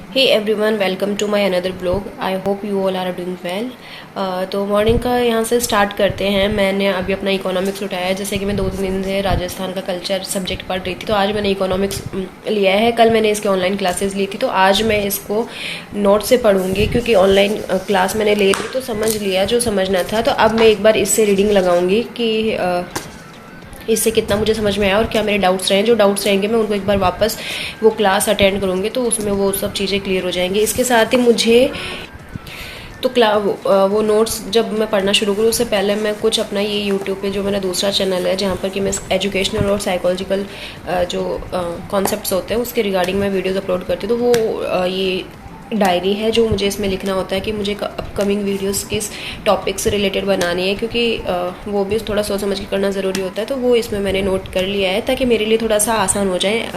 Hey everyone, welcome to my another blog. I hope you all are doing well. तो morning का यहाँ से start करते हैं। मैंने अभी अपना इकोनॉमिक्स उठाया है। जैसे कि मैं 2-3 दिन से राजस्थान का कल्चर सब्जेक्ट पढ़ रही थी, तो आज मैंने इकोनॉमिक्स लिया है। कल मैंने इसके ऑनलाइन क्लासेस ली थी, तो आज मैं इसको नोट से पढ़ूंगी, क्योंकि ऑनलाइन क्लास मैंने ले ली तो समझ लिया जो समझना था। तो अब मैं एक बार इससे रीडिंग लगाऊंगी कि इससे कितना मुझे समझ में आया और क्या मेरे डाउट्स रहे। जो डाउट्स रहेंगे मैं उनको एक बार वापस वो क्लास अटेंड करूँगी, तो उसमें वो सब चीज़ें क्लियर हो जाएंगी। इसके साथ ही मुझे तो वो नोट्स जब मैं पढ़ना शुरू करूँ उससे पहले मैं कुछ अपना ये यूट्यूब पे जो मेरा दूसरा चैनल है, जहाँ पर कि मैं एजुकेशनल और साइकोलॉजिकल जो कॉन्सेप्ट्स होते हैं उसके रिगार्डिंग मैं वीडियोज़ अपलोड करती हूँ। तो वो ये डायरी है जो मुझे इसमें लिखना होता है कि मुझे अपकमिंग वीडियोस किस टॉपिक से रिलेटेड बनानी है, क्योंकि वो भी थोड़ा सोच समझ के करना ज़रूरी होता है। तो वो इसमें मैंने नोट कर लिया है ताकि मेरे लिए थोड़ा सा आसान हो जाए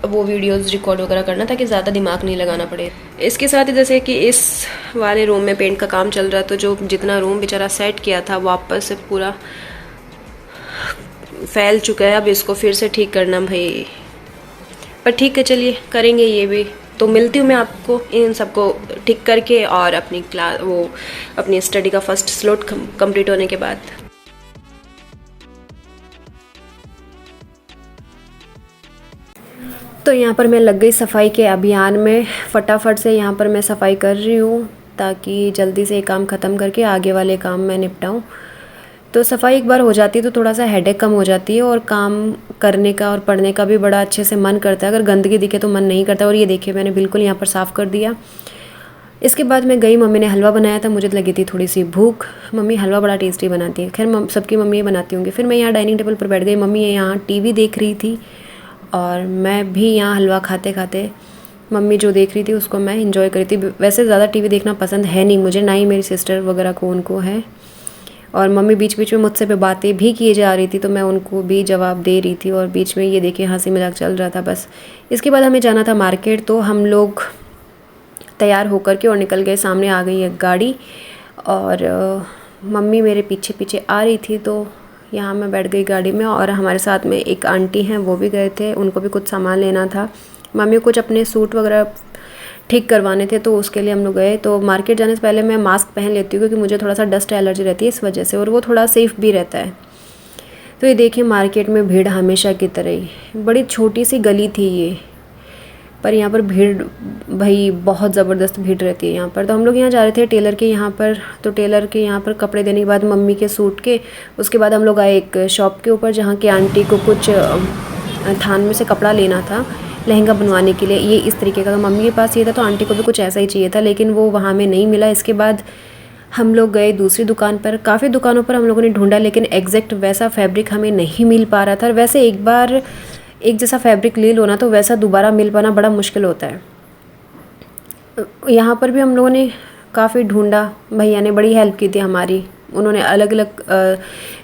वो वीडियोस रिकॉर्ड वगैरह करना, ताकि ज़्यादा दिमाग नहीं लगाना पड़े। इसके साथ ही जैसे कि इस वाले रूम में पेंट का काम चल रहा है, तो जो जितना रूम बेचारा सेट किया था वापस से पूरा फैल चुका है। अब इसको फिर से ठीक करना भाई, पर ठीक है, चलिए करेंगे ये भी। तो मिलती हूँ मैं आपको इन सबको ठीक करके और अपनी क्लास वो अपनी स्टडी का फर्स्ट स्लॉट कंप्लीट होने के बाद। तो यहाँ पर मैं लग गई सफाई के अभियान में। फटाफट से यहाँ पर मैं सफाई कर रही हूँ ताकि जल्दी से काम ख़त्म करके आगे वाले काम मैं निपटाऊँ। तो सफाई एक बार हो जाती है तो थोड़ा सा हेडेक कम हो जाती है और काम करने का और पढ़ने का भी बड़ा अच्छे से मन करता है। अगर गंदगी दिखे तो मन नहीं करता। और ये देखिए मैंने बिल्कुल यहाँ पर साफ़ कर दिया। इसके बाद मैं गई, मम्मी ने हलवा बनाया था, मुझे लगी थी थोड़ी सी भूख। मम्मी हलवा बड़ा टेस्टी बनाती है, खैर सबकी मम्मी बनाती होंगी। फिर मैं यहाँ डाइनिंग टेबल पर बैठ गई। मम्मी यहाँ टीवी देख रही थी और मैं भी यहाँ हलवा खाते खाते मम्मी जो देख रही थी उसको मैं इंजॉय करी थी। वैसे ज़्यादा टीवी देखना पसंद है नहीं मुझे, ना ही मेरी सिस्टर वगैरह को उनको है। और मम्मी बीच बीच में मुझसे पे बातें भी किए जा रही थी, तो मैं उनको भी जवाब दे रही थी और बीच में ये देखिए हंसी मजाक चल रहा था बस। इसके बाद हमें जाना था मार्केट, तो हम लोग तैयार होकर के और निकल गए। सामने आ गई एक गाड़ी और मम्मी मेरे पीछे पीछे आ रही थी, तो यहाँ मैं बैठ गई गाड़ी में। और हमारे साथ में एक आंटी हैं, वो भी गए थे, उनको भी कुछ सामान लेना था। मम्मी कुछ अपने सूट वगैरह ठीक करवाने थे, तो उसके लिए हम लोग गए। तो मार्केट जाने से पहले मैं मास्क पहन लेती हूँ, क्योंकि मुझे थोड़ा सा डस्ट एलर्जी रहती है इस वजह से, और वो थोड़ा सेफ़ भी रहता है। तो ये देखिए मार्केट में भीड़ हमेशा की तरह ही। बड़ी छोटी सी गली थी ये, पर यहाँ पर भीड़ भाई बहुत ज़बरदस्त भीड़ रहती है यहाँ पर। तो हम लोग यहाँ जा रहे थे टेलर के यहाँ पर। तो टेलर के यहाँ पर कपड़े देने के बाद मम्मी के सूट के, उसके बाद हम लोग आए एक शॉप के ऊपर, जहाँ की आंटी को कुछ थान में से कपड़ा लेना था लहंगा बनवाने के लिए। ये इस तरीके का मम्मी के पास ये था, तो आंटी को भी कुछ ऐसा ही चाहिए था, लेकिन वो वहाँ में नहीं मिला। इसके बाद हम लोग गए दूसरी दुकान पर। काफ़ी दुकानों पर हम लोगों ने ढूंढा, लेकिन एग्जैक्ट वैसा फैब्रिक हमें नहीं मिल पा रहा था। वैसे एक बार एक जैसा फैब्रिक ले लो ना, तो वैसा दोबारा मिल पाना बड़ा मुश्किल होता है। यहाँ पर भी हम लोगों ने काफ़ी ढूंढा, भैया ने बड़ी हेल्प की थी हमारी। उन्होंने अलग अलग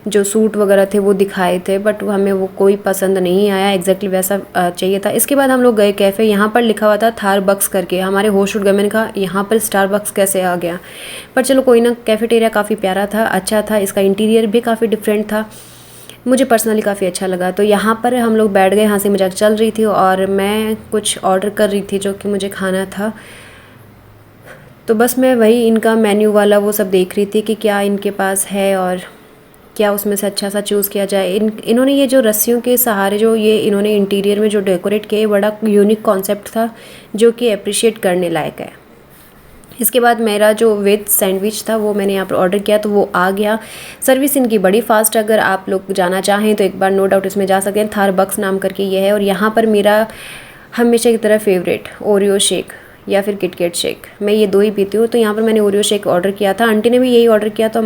जो सूट वगैरह थे वो दिखाए थे, बट हमें वो कोई पसंद नहीं आया, एग्जैक्टली वैसा चाहिए था। इसके बाद हम लोग गए कैफ़े। यहाँ पर लिखा हुआ था थारबक्स करके, हमारे होश उड़ गए। मैंने कहा यहाँ पर स्टारबक्स कैसे आ गया, पर चलो कोई ना। कैफेटेरिया काफ़ी प्यारा था, अच्छा था, इसका इंटीरियर भी काफ़ी डिफरेंट था, मुझे पर्सनली काफ़ी अच्छा लगा। तो यहाँ पर हम लोग बैठ गए, हंसी मजाक चल रही थी और मैं कुछ ऑर्डर कर रही थी जो कि मुझे खाना था। तो बस मैं वही इनका मेन्यू वाला वो सब देख रही थी कि क्या इनके पास है और क्या उसमें से अच्छा सा चूज़ किया जाए। इन्होंने ये जो रस्सियों के सहारे जो ये इन्होंने इंटीरियर में जो डेकोरेट किया, बड़ा यूनिक कॉन्सेप्ट था जो कि अप्रिशिएट करने लायक है। इसके बाद मेरा जो वेज सैंडविच था वो मैंने यहाँ पर ऑर्डर किया, तो वो आ गया। सर्विस इनकी बड़ी फास्ट, अगर आप लोग जाना चाहें तो एक बार नो डाउट इसमें जा सकते हैं। थारबक्स नाम करके ये है। और यहाँ पर मेरा हमेशा की तरह फेवरेट ओरियो शेक या फिर किटकैट शेक, मैं ये दो ही पीती हूँ। तो यहाँ पर मैंने ओरियो शेक ऑर्डर किया था, आंटी ने भी यही ऑर्डर किया। तो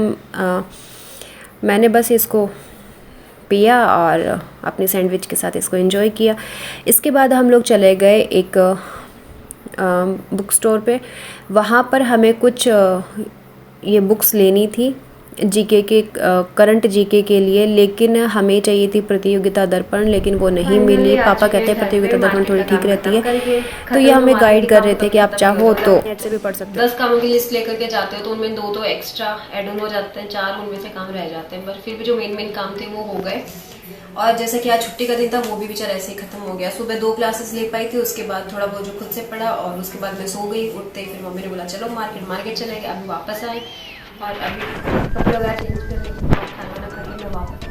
मैंने बस इसको पिया और अपने सैंडविच के साथ इसको एंजॉय किया। इसके बाद हम लोग चले गए एक बुक स्टोर पे। वहाँ पर हमें कुछ ये बुक्स लेनी थी जीके के, करंट जीके के लिए, लेकिन हमें चाहिए थी प्रतियोगिता दर्पण, लेकिन वो नहीं मिली। पापा कहते हैं प्रतियोगिता दर्पण थोड़ी ठीक रहती है, तो ये हमें गाइड कर रहे थे कि आप चाहो तो नेट से भी पढ़ सकते हो। 10 कामों की लिस्ट लेकर के जाते हो तो उनमें 2 तो एक्स्ट्रा एड ऑन हो जाते हैं, 4 उनमें से काम रह जाते हैं, पर फिर भी जो मेन काम थे वो हो गए। और जैसा कि आज छुट्टी का दिन था वो भी बेचारा ऐसे ही खत्म हो गया। सुबह 2 क्लासेस ले पाई थी, उसके बाद थोड़ा बहुत जो खुद से पढ़ा और उसके बाद मैं सो गई। उठते ही फिर मम्मी ने बोला चलो मार्केट चले गए। अभी वापस आए और अभी कपड़े वगैरह चेंज करने के बाद खाना वाना करके मैं वापस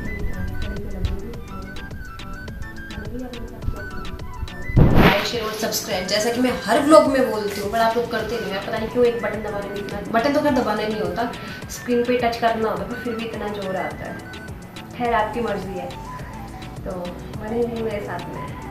लाइक शेयर और सब्सक्राइब, जैसा कि मैं हर व्लॉग में बोलती हूँ पर आप लोग करते नहीं। पता नहीं क्यों एक बटन दबाने में इतना, बटन तो खैर दबाना नहीं होता, स्क्रीन पे टच करना होता पर फिर भी इतना जोर आता है। खैर आपकी मर्जी है, तो बने रहिए मेरे साथ में।